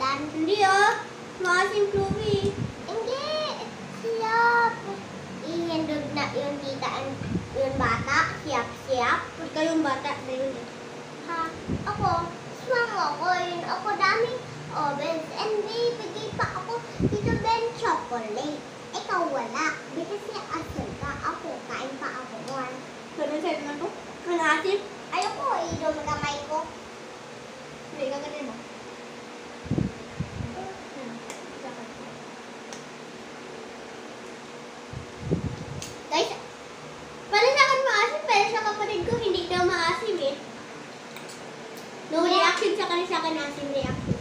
Dan? Hindi maasim Chloe. Hindi. Siyap. Ihindog na yung tita, yung bata. Siyap-siyap. Ikaw yung bata na yun Ha? Ako, swang ako. Yun ako daming ovens. And bibigay pa ako dito Ben chocolate. Ikaw wala. Because siya asul ka. Ako, kain pa ako one. Ganun sa'yo naman to? Ang asim? Ayoko, idom kamay ko. Hindi, gaganin mo. Guys, pala sa akin maasim, pero sa kapatid ko hindi daw maasim eh. No reaction sa akin asim reaction.